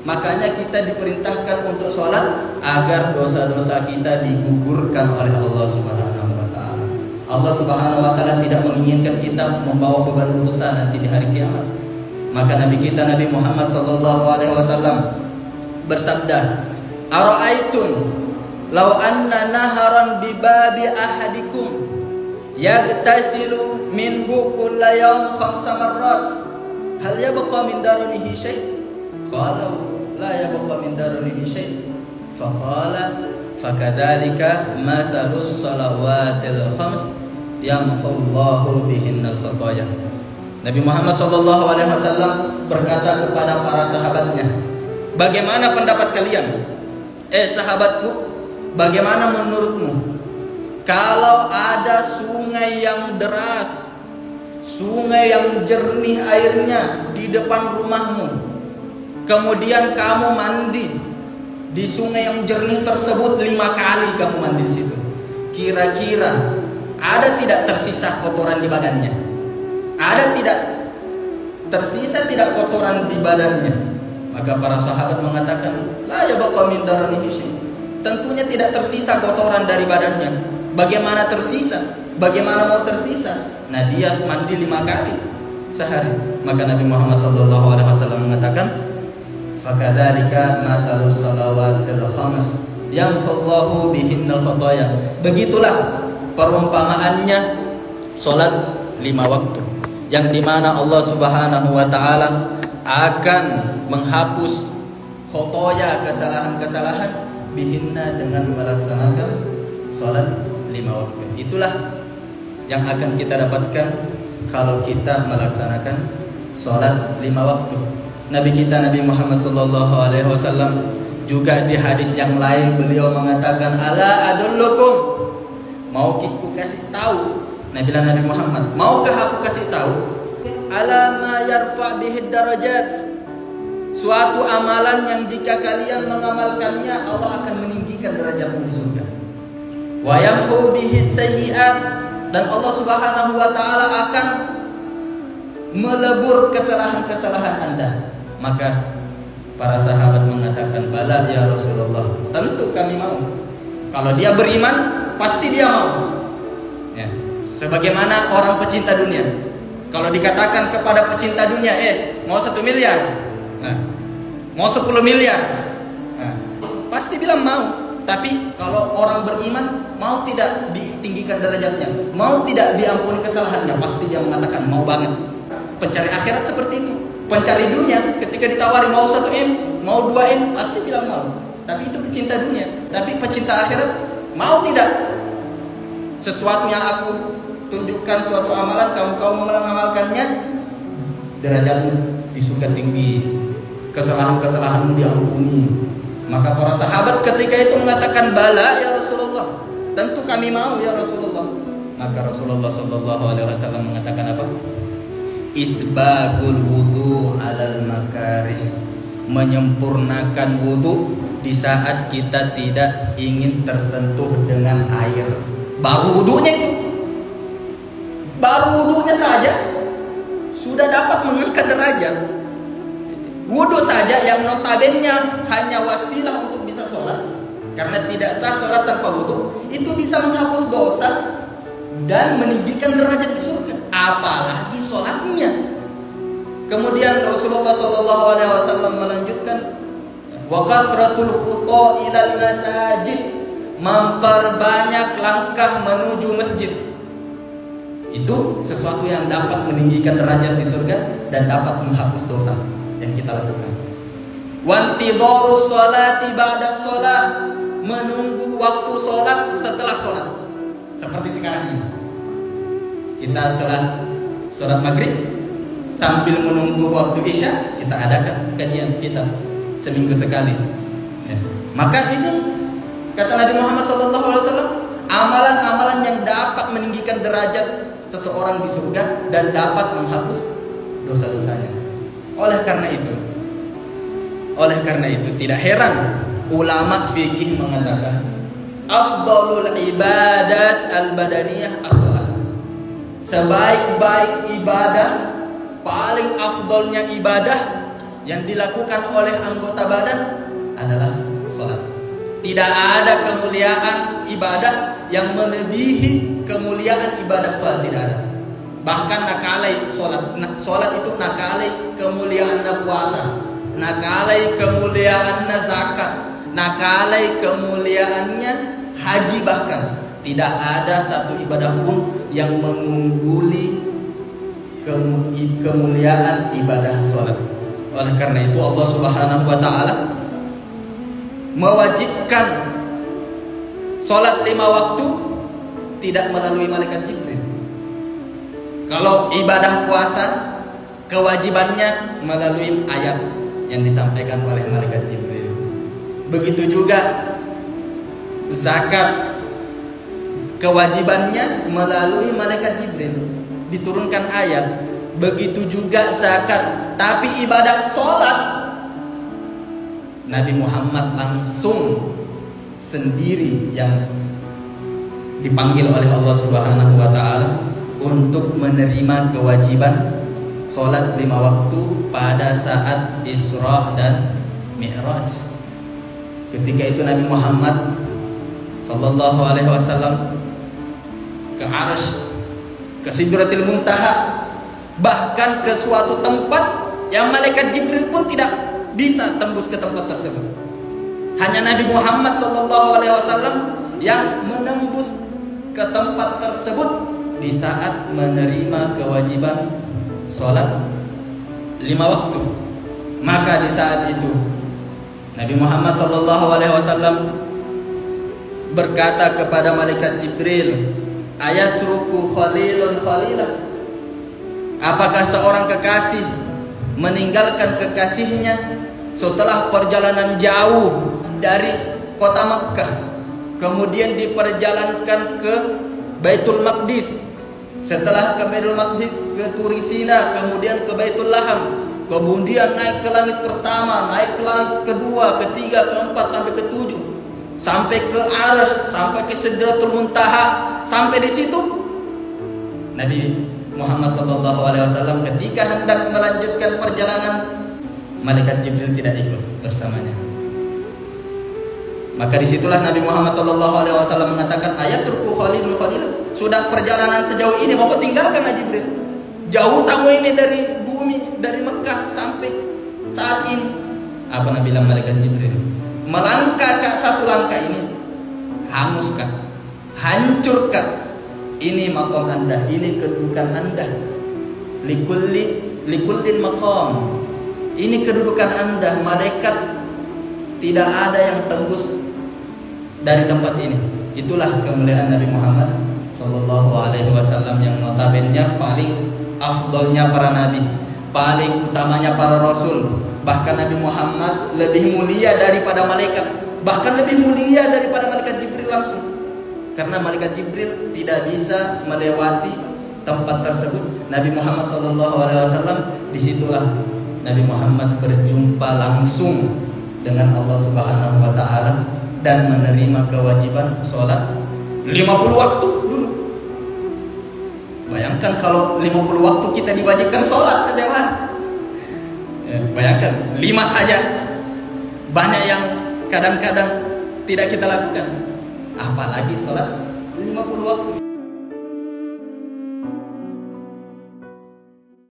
Makanya kita diperintahkan untuk sholat agar dosa-dosa kita digugurkan oleh Allah Subhanahu wa taala. Allah Subhanahu wa taala tidak menginginkan kita membawa beban dosa nanti di hari kiamat. Maka Nabi kita Nabi Muhammad sallallahu alaihi wasallam bersabda, "Ara'aitum law anna naharan bi babi ahadikum yagtasilu minhu kulla yawm 5 marrat hal yabqa min daranihi syai'?" Qala la yabqa min daranihi syai'. Faqala fakadzalika mathalus salawatil khams yamhullahu bihinnal khataya. Nabi Muhammad sallallahu alaihi wasallam berkata kepada para sahabatnya, "Bagaimana pendapat kalian? Sahabatku, bagaimana menurutmu kalau ada sungai yang deras, sungai yang jernih airnya di depan rumahmu, kemudian kamu mandi di sungai yang jernih tersebut 5 kali kamu mandi di situ. Kira-kira ada tidak tersisa kotoran di badannya? Ada tidak tersisa tidak kotoran di badannya?" Maka para sahabat mengatakan, "La yabqa min daranihi syai'." Tentunya tidak tersisa kotoran dari badannya. Bagaimana tersisa? Bagaimana mau tersisa? Nah, dia mandi 5 kali sehari. Maka Nabi Muhammad sallallahu alaihi wasallam mengatakan, "Fakadzalika mathalus salawatil khams yamhullahu bihinnal khataya." Begitulah perumpamaannya salat 5 waktu, yang dimana Allah Subhanahu wa taala akan menghapus khotoya, kesalahan-kesalahan bihinna dengan melaksanakan salat 5 waktu. Itulah yang akan kita dapatkan kalau kita melaksanakan salat 5 waktu. Nabi kita Nabi Muhammad sallallahu alaihi wasallam juga di hadis yang lain beliau mengatakan, "Ala adullukum?" Mau aku kasih tahu? Nabi Muhammad, maukah aku kasih tahu? "Ala ma yarfa bihi darajat." Suatu amalan yang jika kalian mengamalkannya Allah akan meninggikan derajatmu di surga. Wa yamhu bihi sayyi'at, dan Allah Subhanahu wa taala akan melebur kesalahan-kesalahan Anda. Maka para sahabat mengatakan, "Bala ya Rasulullah, tentu kami mau." Kalau dia beriman, pasti dia mau. Ya, sebagaimana orang pecinta dunia. Kalau dikatakan kepada pecinta dunia, mau 1 miliar, mau 10 miliar, pasti bilang mau. Tapi kalau orang beriman, mau tidak ditinggikan derajatnya, mau tidak diampuni kesalahannya, pasti dia mengatakan mau banget. Pencari akhirat seperti itu. Pencari dunia ketika ditawari mau 1 M, mau 2 M, pasti bilang mau. Tapi itu pecinta dunia. Tapi pecinta akhirat, mau tidak? Sesuatu yang aku tunjukkan, suatu amalan, kamu mengamalkannya, derajatmu di surga tinggi, kesalahan-kesalahanmu diampuni. Maka para sahabat ketika itu mengatakan, "Bala ya Rasulullah, tentu kami mau ya Rasulullah." Maka Rasulullah sallallahu alaihi wasallam mengatakan apa? Isbagul wudu alal makari, menyempurnakan wudu di saat kita tidak ingin tersentuh dengan air. Baru wudunya itu, baru wudunya saja sudah dapat mengangkat derajat. Wudu saja yang notabene hanya wasilah untuk bisa sholat, karena tidak sah sholat tanpa wudu, itu bisa menghapus dosa dan meninggikan derajat di surga. Apalagi sholatnya. Kemudian Rasulullah SAW melanjutkan, wa kathratul khuta ilal masajid, memperbanyak langkah menuju masjid. Itu sesuatu yang dapat meninggikan derajat di surga dan dapat menghapus dosa yang kita lakukan. Wantidharus sholati ba'da sholat, menunggu waktu sholat setelah sholat. Seperti sekarang ini, kita setelah sholat maghrib sambil menunggu waktu isya, kita adakan kajian kita seminggu sekali. Maka ini kata Nabi Muhammad SAW, amalan-amalan yang dapat meninggikan derajat seseorang di surga dan dapat menghapus dosa-dosanya. Oleh karena itu tidak heran ulama fikih mengatakan afdalul ibadat al-badaniyah as-shalah. Sebaik-baik ibadah, paling afdalnya ibadah yang dilakukan oleh anggota badan adalah sholat. Tidak ada kemuliaan ibadah yang melebihi kemuliaan ibadah sholat, tidak ada. Bahkan nakalai sholat, sholat itu nakalai kemuliaan puasa, nakalai kemuliaan zakat, nakalai kemuliaannya haji. Bahkan tidak ada satu ibadah pun yang mengungguli kemuliaan ibadah sholat. Oleh karena itu Allah Subhanahu wa ta'ala mewajibkan sholat 5 waktu tidak melalui malaikat Jibril. Kalau ibadah puasa kewajibannya melalui ayat yang disampaikan oleh malaikat Jibril. Begitu juga zakat kewajibannya melalui malaikat Jibril, diturunkan ayat. Begitu juga zakat. Tapi ibadah sholat Nabi Muhammad langsung sendiri yang dipanggil oleh Allah Subhanahu wa ta'ala untuk menerima kewajiban sholat 5 waktu pada saat Isra dan Mi'raj. Ketika itu Nabi Muhammad sallallahu alaihi wasallam ke Arsy, ke Sidratil Muntaha, bahkan ke suatu tempat yang malaikat Jibril pun tidak bisa tembus ke tempat tersebut. Hanya Nabi Muhammad sallallahu alaihi wasallam yang menembus ke tempat tersebut di saat menerima kewajiban sholat 5 waktu. Maka di saat itu Nabi Muhammad sallallahu alaihi wasallam berkata kepada malaikat Jibril, "Ayatruku khalilun khalilah?" Apakah seorang kekasih meninggalkan kekasihnya setelah perjalanan jauh dari kota Makkah, kemudian diperjalankan ke Baitul Maqdis, setelah ke Baitul Maqdis ke Turisina, kemudian ke Baitul Laham, kemudian naik ke langit pertama, naik ke langit kedua, ketiga, keempat, sampai ke-7, sampai ke Arsy, sampai ke Sidratul Muntaha. Sampai di situ Nabi Muhammad SAW ketika hendak melanjutkan perjalanan, malaikat Jibril tidak ikut bersamanya. Maka disitulah Nabi Muhammad SAW mengatakan, "Ayatruku khalilun khalilah." Sudah perjalanan sejauh ini mau tinggalkan Jibril. Jauh tamu ini dari bumi, dari Mekah sampai saat ini. Apa Nabi bilang malaikat Jibril? Melangkah satu langkah ini, hanguskah, hancurkah ini maqam Anda, ini kedudukan Anda. Likullin maqam. Ini kedudukan Anda. Malaikat tidak ada yang tembus dari tempat ini. Itulah kemuliaan Nabi Muhammad sallallahu alaihi wasallam yang notabene paling afdolnya para nabi, paling utamanya para rasul. Bahkan Nabi Muhammad lebih mulia daripada malaikat, bahkan lebih mulia daripada malaikat Jibril langsung. Karena malaikat Jibril tidak bisa melewati tempat tersebut. Nabi Muhammad SAW, disitulah Nabi Muhammad berjumpa langsung dengan Allah Subhanahu wa ta'ala dan menerima kewajiban sholat 50 waktu dulu. Bayangkan kalau 50 waktu kita diwajibkan sholat setiap hari. Bayangkan 5 saja banyak yang kadang-kadang tidak kita lakukan, apalagi sholat 50 waktu.